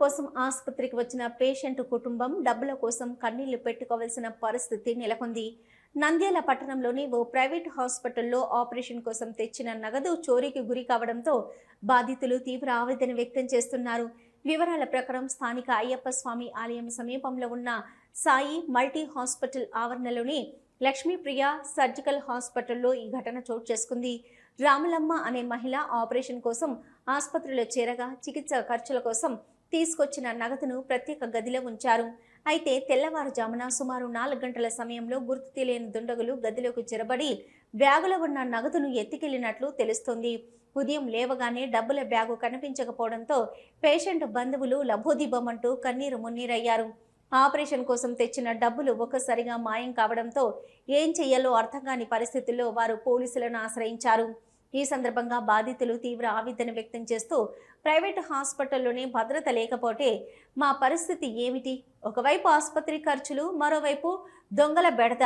కోసం ఆసుపత్రికి వచ్చిన పేషెంట్ కుటుంబం డబ్బుల కోసం కన్నీళ్లు పెట్టుకోవాల్సిన పరిస్థితి నెలకొంది. నంద్యాల పట్టణంలోని ఓ ప్రైవేట్ హాస్పిటల్లో ఆపరేషన్ కోసం తెచ్చిన నగదు చోరీకి గురి కావడంతో బాధితులు తీవ్ర ఆవేదన వ్యక్తం చేస్తున్నారు. వివరాల ప్రకారం స్థానిక అయ్యప్ప స్వామి ఆలయం సమీపంలో ఉన్న సాయి మల్టీ హాస్పిటల్ ఆవరణలోని లక్ష్మీప్రియ సర్జికల్ హాస్పిటల్లో ఈ ఘటన చోటు చేసుకుంది. రాములమ్మ అనే మహిళ ఆపరేషన్ కోసం ఆసుపత్రిలో చేరగా చికిత్స ఖర్చుల కోసం తీసుకొచ్చిన నగదును ప్రత్యేక గదిలో ఉంచారు. అయితే తెల్లవారుజామున సుమారు 4 గంటల సమయంలో గుర్తు తెలియని దుండగులు గదిలోకి చొరబడి బ్యాగులో ఉన్న నగదును ఎత్తికెళ్లినట్లు తెలుస్తోంది. ఉదయం లేవగానే డబ్బుల బ్యాగు కనిపించకపోవడంతో పేషెంట్ బంధువులు లబోదిబమంటూ కన్నీరు మున్నీరయ్యారు. ఆపరేషన్ కోసం తెచ్చిన డబ్బులు ఒక్కసారిగా మాయం కావడంతో ఏం చెయ్యాలో అర్థం కాని పరిస్థితుల్లో వారు పోలీసులను ఆశ్రయించారు. ఈ సందర్భంగా బాధితులు తీవ్ర ఆవేదన వ్యక్తం చేస్తూ ప్రైవేటు హాస్పిటల్లోనే భద్రత లేకపోతే మా పరిస్థితి ఏమిటి? ఒకవైపు ఆసుపత్రి ఖర్చులు, మరోవైపు దొంగల బెడద,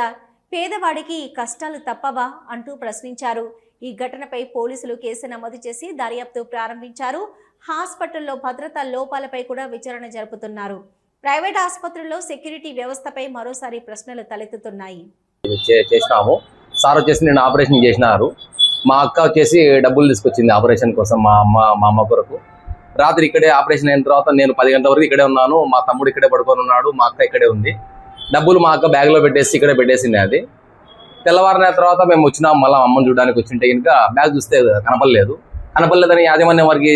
పేదవాడికి కష్టాలు తప్పవా అంటూ ప్రశ్నించారు. ఈ ఘటనపై పోలీసులు కేసు నమోదు చేసి దర్యాప్తు ప్రారంభించారు. హాస్పిటల్లో భద్రతా లోపాలపై కూడా విచారణ జరుపుతున్నారు. ప్రైవేట్ ఆసుపత్రుల్లో సెక్యూరిటీ వ్యవస్థపై మరోసారి ప్రశ్నలు తలెత్తుతున్నాయి. చేసినాము సార్ వచ్చేసి నేను ఆపరేషన్ చేసినారు. మా అక్క వచ్చేసి డబ్బులు తీసుకొచ్చింది ఆపరేషన్ కోసం మా అమ్మ కొరకు. రాత్రి ఇక్కడే ఆపరేషన్ అయిన తర్వాత నేను 10 గంటల వరకు ఇక్కడే ఉన్నాను. మా తమ్ముడు ఇక్కడే పడుకొని ఉన్నాడు, మా అక్క ఇక్కడే ఉంది. డబ్బులు మా అక్క బ్యాగ్లో పెట్టేసి ఇక్కడే పెట్టేసింది. అది తెల్లవారిన తర్వాత మేము వచ్చినాము. మళ్ళీ అమ్మని చూడడానికి వచ్చింటే కనుక బ్యాగ్ చూస్తే కనపడలేదని యాజమాన్యం వారికి,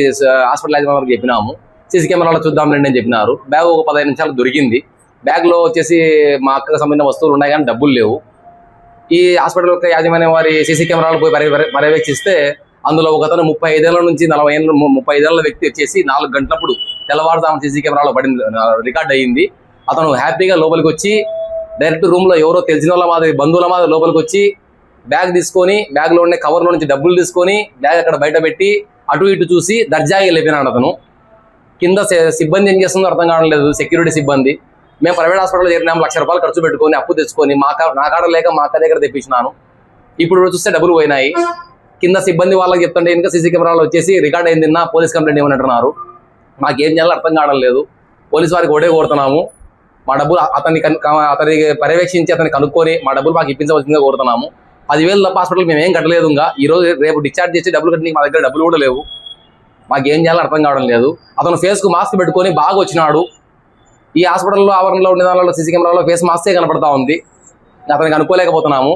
హాస్పిటల్ యాజమాన్యం వారికి చెప్పినాము. సీసీ కెమెరాలో చూద్దాం రండి అని చెప్పినారు. బ్యాగ్ ఒక 15 నిమిషాలు దొరికింది. బ్యాగ్లో వచ్చేసి మా అక్కకు సంబంధించిన వస్తువులు ఉన్నాయి కానీ డబ్బులు లేవు. ఈ హాస్పిటల్ యొక్క యాజమాన్యం వారి సీసీ కెమెరాలు పోయి పర్యవేక్షిస్తే అందులో ఒకతను 35 ఏళ్ల నుంచి 35 ఏళ్ల వ్యక్తి వచ్చేసి 4 గంటలప్పుడు తెల్లవారుజామున సీసీ కెమెరాలో రికార్డ్ అయ్యింది. అతను హ్యాపీగా లోపలికి వచ్చి డైరెక్ట్ రూమ్లో ఎవరో తెలిసిన వాళ్ళ మాదిరి, బంధువుల మాదిరి లోపలికి వచ్చి బ్యాగ్ తీసుకొని బ్యాగ్లో ఉండే కవర్లో నుంచి డబ్బులు తీసుకొని బ్యాగ్ అక్కడ బయట పెట్టి అటు ఇటు చూసి దర్జాగా వెళ్ళిపోయినాడు అతను. కింద సిబ్బంది ఏం చేస్తుందో అర్థం కావడం లేదు, సెక్యూరిటీ సిబ్బంది. మేము ప్రైవేట్ హాస్పిటల్లో చేరినాము, ₹1,00,000 ఖర్చు పెట్టుకొని అప్పు తెచ్చుకొని నా కాడ లేక మా అక్క దగ్గర తెప్పించినాను. ఇప్పుడు చూస్తే డబ్బులు పోయినాయి. కింద సిబ్బంది వాళ్ళకి చెప్తుంటే ఇంకా సీసీ కెమెరాలో వచ్చేసి రికార్డ్ అయింది, పోలీస్ కంప్లైంట్ ఏమనంటున్నారు. మాకేం చేయాలో అర్థం కావడం లేదు. పోలీసు వారికి ఒకటే కోరుతున్నాము, మా డబ్బులు అతన్ని పర్యవేక్షించి అతన్ని కనుక్కొని మా డబ్బులు మాకు ఇప్పించవలసిందిగా కోరుతున్నాము. 10,000 తప్ప హాస్పిటల్ మేము ఏం కట్టలేదు. ఇంకా ఈరోజు రేపు డిశ్చార్జ్ చేసి డబ్బులు కట్టి మా దగ్గర డబ్బులు కూడా లేవు. మాకేం చేయాలో అర్థం కావడం లేదు. అతను ఫేస్కు మాస్క్ పెట్టుకొని బాగా వచ్చినాడు. ఈ హాస్పిటల్లో ఆవరణలో ఉండే దానిలో సీసీ కెమెరాలో ఫేస్ మాస్కే కనపడతా ఉంది. అతనికి అనుకోలేకపోతున్నాము.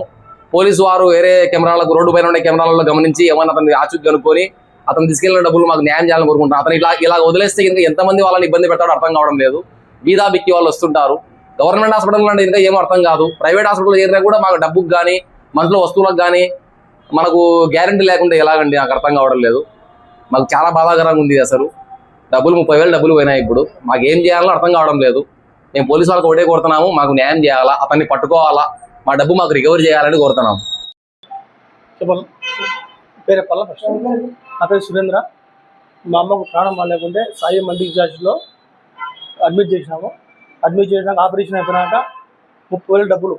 పోలీసు వారు వేరే కెమెరాలకు, రోడ్డు పైన ఉండే కెమెరాలలో గమనించి ఏమైనా అతన్ని ఆచూకీ కనుక్కొని అతను తీసుకెళ్లిన డబ్బులు మాకు న్యాయం చేయాలని కోరుకుంటున్నాను. అతను ఇలా వదిలేస్తే ఇంకా ఎంతమంది వాళ్ళని ఇబ్బంది పెట్టాడో అర్థం కావడం లేదు. బీదా బిక్కి వాళ్ళు వస్తుంటారు. గవర్నమెంట్ హాస్పిటల్ అంటే ఇంకా ఏమో అర్థం కాదు. ప్రైవేట్ హాస్పిటల్ చేరినా కూడా మాకు డబ్బుకు కానీ మనలో వస్తువులకు కానీ మనకు గ్యారంటీ లేకుండా ఎలాగండి నాకు అర్థం కావడం లేదు. మాకు చాలా బాధాకరంగా ఉంది. అసలు డబ్బులు 30,000 డబ్బులు పోయినాయి. ఇప్పుడు మాకు ఏం చేయాలో అర్థం కావడం లేదు. మేము పోలీసు వాళ్ళకి ఒకటే కోరుతున్నాము, మాకు న్యాయం చేయాలా, అతన్ని పట్టుకోవాలా, మా డబ్బు మాకు రికవరీ చేయాలని కోరుతున్నాము. నా పేరు సురేంద్ర. మా అమ్మకు ప్రాణం లేకుంటే సాయి మల్టీ డిశ్చార్జ్లో అడ్మిట్ చేసినాము. అడ్మిట్ చేసినాక ఆపరేషన్ అయిపోయినాక 30,000 డబ్బులు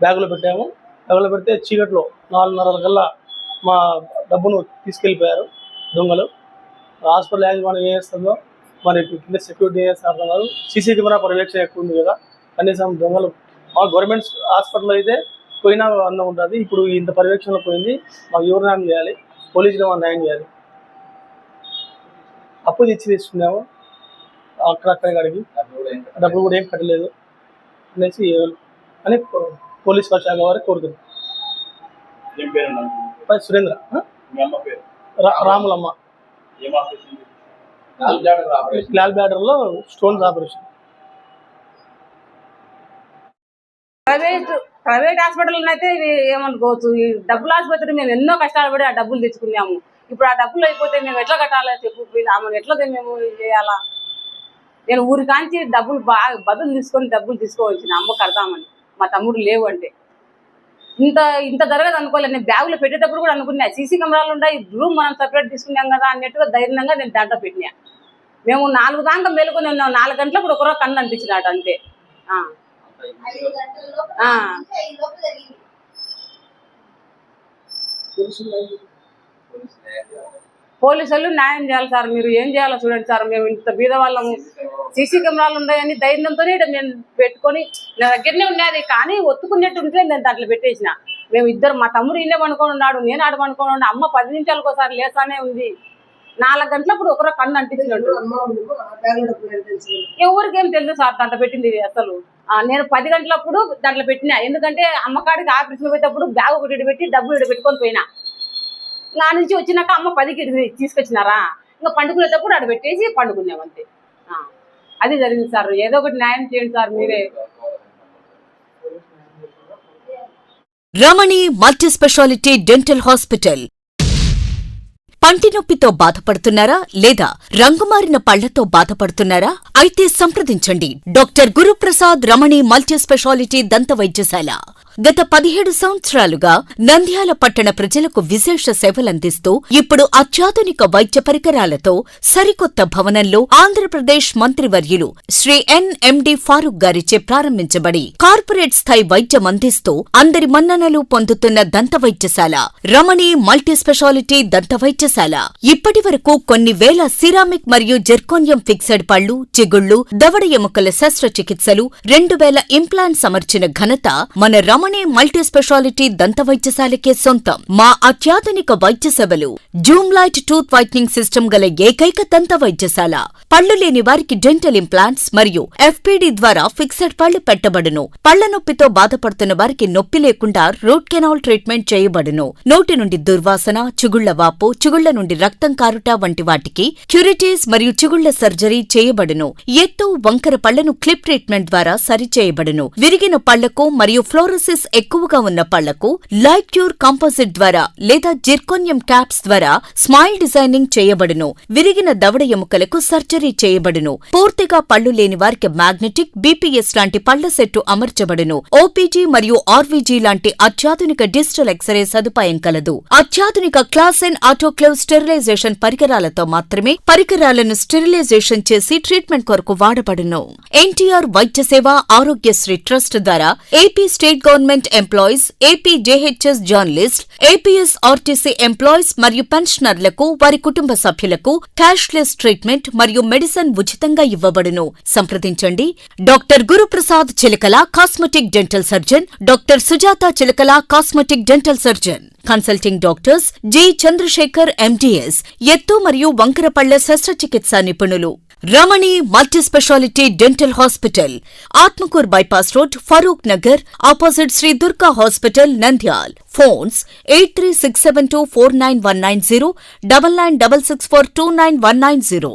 బ్యాగులో పెట్టాము. బ్యాగులో పెడితే చీకట్లో 4:30 కల్లా మా డబ్బును తీసుకెళ్ళిపోయారు దొంగలు. హాస్పిటల్ యాజమాన్యం ఏం చేస్తుందో మరి కింద సెక్యూరిటీ ఏం చేస్తుందో అర్థం కాదు. సీసీ కెమెరా పర్యవేక్షణ ఎక్కువ ఉంది కదా, కనీసం దొంగలు మా గవర్నమెంట్ హాస్పిటల్లో అయితే పోయినా అన్నం ఉంటుంది. ఇప్పుడు ఇంత పర్యవేక్షణలో పోయింది. మాకు ఎవరు న్యాయం చేయాలి? పోలీసులు మాకు న్యాయం చేయాలి. అప్పు తీసుకున్నాము అక్కడక్కడే అడిగి డబ్బులు కూడా ఏం కట్టలేదు అనేసి అని పోలీస్ శాఖ వారికి కోరుతున్నాం. సురేంద్ర, రాములమ్మ, గ్లాల్ బ్లాడర్లో స్టోన్స్ ఆపరేషన్. ప్రైవేట్ హాస్పిటల్ అయితే ఏమనుకోవచ్చు, ఈ డబ్బులు ఆసుపత్రి మేము ఎన్నో కష్టాలు పడి ఆ డబ్బులు తెచ్చుకున్నాము. ఇప్పుడు ఆ డబ్బులు అయిపోతే మేము ఎట్లా కట్టాలో చెప్పు, ఆమెను ఎట్లా మేము చేయాలా? నేను ఊరి కాంచి డబ్బులు బాగా బదులు తీసుకొని డబ్బులు తీసుకోవచ్చు అమ్మ కడతామని. మా తమ్ముడు లేవు అంటే ఇంత జరగదు అనుకోలేదు. నేను బ్యాగులో పెట్టేటప్పుడు కూడా అనుకున్నా సీసీ కెమెరాలు ఉన్నాయి, రూమ్ మనం సపరేట్ తీసుకున్నాం కదా అన్నట్టుగా ధైర్యంగా నేను దాంట్లో పెట్టినా. మేము 4 దాకా మేలుకొని ఉన్నాం. 4 గంటలప్పుడు ఒకరో కన్ను అనిపించినాడు అంతే. పోలీసు వాళ్ళు న్యాయం చేయాలి సార్. మీరు ఏం చేయాలో చూడండి సార్. మేము ఇంత బీద వాళ్ళము, సీసీ కెమెరాలు ఉన్నాయని ధైర్యంతోనే మేము పెట్టుకొని నా దగ్గరనే ఉన్నది. కానీ ఒత్తుకున్నట్టు ఉంటే నేను దాంట్లో పెట్టేసిన. మేము ఇద్దరు, మా తమ్ముడు ఇన్నే పనుకొని ఉన్నాడు, నేను ఆడ పనుకొని ఉన్నాడు. అమ్మ 10 నిమిషాలకు ఒకసారి లేసానే ఉంది. 4 గంటలప్పుడు ఒకరో కన్ను అంటించినట్టు. ఎవరికేం తెలుసు సార్ దాంట్లో పెట్టింది అసలు. నేను 10 గంటలప్పుడు దాంట్లో పెట్టినా. ఎందుకంటే అమ్మకాడికి ఆపరేషన్ పోయేటప్పుడు బ్యాగ్ ఒకటి పెట్టి డబ్బులు ఇక్కడ పెట్టుకొని పోయినా. నా నుంచి వచ్చినాక అమ్మ 10కి తీసుకొచ్చినారా, ఇంకా పండుకునేటప్పుడు ఆడ పెట్టేసి పండుకున్నాం అంతే. అది జరిగింది సార్. ఏదో ఒకటి న్యాయం చేయండి సార్ మీరే. రమణి మల్టీ స్పెషాలిటీ డెంటల్ హాస్పిటల్. పంటి నొప్పితో బాధపడుతున్నారా లేదా రంగుమారిన పళ్లతో బాధపడుతున్నారా? అయితే సంప్రదించండి డాక్టర్ గురుప్రసాద్ రమణి మల్టీ స్పెషాలిటీ దంత వైద్యశాల. గత 17 సంవత్సరాలుగా నంద్యాల పట్టణ ప్రజలకు విశేష సేవలందిస్తూ ఇప్పుడు అత్యాధునిక వైద్య పరికరాలతో సరికొత్త భవనంలో ఆంధ్రప్రదేశ్ మంత్రివర్యులు శ్రీ ఎన్ఎండి ఫారూక్ గారిచే ప్రారంభించబడి కార్పొరేట్ స్థాయి వైద్యం అందిస్తూ అందరి మన్ననలు పొందుతున్న దంత వైద్యశాల రమణి మల్టీ స్పెషాలిటీ దంత వైద్యశాల ఇప్పటి వరకు కొన్ని వేల సిరామిక్ మరియు జెర్కోనియం ఫిక్సెడ్ పళ్లు, చిగుళ్లు, దవడ ఎముకల శస్త్రచికిత్సలు, 2000 ఇంప్లాంట్స్ అమర్చిన ఘనత మన రమణి మల్టీ స్పెషాలిటీ దంత వైద్యశాలకే సొంతం. మా అత్యాధునిక వైద్య సేవలు Zoom light tooth whitening system గల ఏకైక దంత వైద్యశాల. పళ్లు లేని వారికి డెంటల్ ఇంప్లాంట్స్ మరియు ఎఫ్పిడి ద్వారా ఫిక్సెడ్ పళ్లు పెట్టబడును. పళ్ల నొప్పితో బాధపడుతున్న వారికి నొప్పి లేకుండా రూట్ కెనాల్ ట్రీట్మెంట్ చేయబడును. నోటి నుండి దుర్వాసన, చిగుళ్ల వాపు, చిగుళ్ల నుండి రక్తం కారుట వంటి వాటికి క్యూరిటీస్ మరియు చిగుళ్ల సర్జరీ చేయబడును. ఎత్తు, వంకర పళ్లను క్లిప్ ట్రీట్మెంట్ ద్వారా సరిచేయబడును. విరిగిన పళ్లకు మరియు ఫ్లోరోసిస్ ఎక్కువగా ఉన్న పళ్లకు లైట్ క్యూర్ కాంపోజిట్ ద్వారా లేదా జిర్కోనియం క్యాప్స్ ద్వారా స్మైల్ డిజైనింగ్ చేయబడును. విరిగిన దవడ ఎముకలకు సర్జరీ చేయబడును. పూర్తిగా పళ్లు లేని వారికి మ్యాగ్నెటిక్, బీపీఎస్ లాంటి పళ్ల సెట్టు అమర్చబడును. ఓపీజీ మరియు ఆర్వీజీ లాంటి అత్యాధునిక డిజిటల్ ఎక్స్రే సదుపాయం కలదు. అత్యాధునిక క్లాస్ ఎన్ ఆటోక్లేవ్ స్టెరిలైజేషన్ పరికరాలతో మాత్రమే పరికరాలను స్టెరిలైజేషన్ చేసి ట్రీట్మెంట్ కొరకు వాడబడును. ఎన్టీఆర్ వైద్య సేవ ఆరోగ్యశ్రీ ట్రస్ట్ ద్వారా AP state government employees, AP JHS journalist, APS RTC employees మరియు పెన్షనర్లకు వారి కుటుంబ సభ్యులకు క్యాష్లెస్ ట్రీట్మెంట్ మరియు మెడిసిన్ ఉచితంగా ఇవ్వబడును. సంప్రదించండి doctor Guruprasad Chilakala cosmetic dental surgeon, doctor Sujatha Chilakala cosmetic dental surgeon. Consulting doctors G Chandrasekhar MDS, ఎత్తు మరియు వంకర పళ్ల శస్త్రచికిత్స నిపుణులు. Ramani multi speciality dental hospital, Atmakur bypass road, Farooq Nagar, opposite Shri Durga hospital, Nandyal. Phones 8367249190, 9966429190.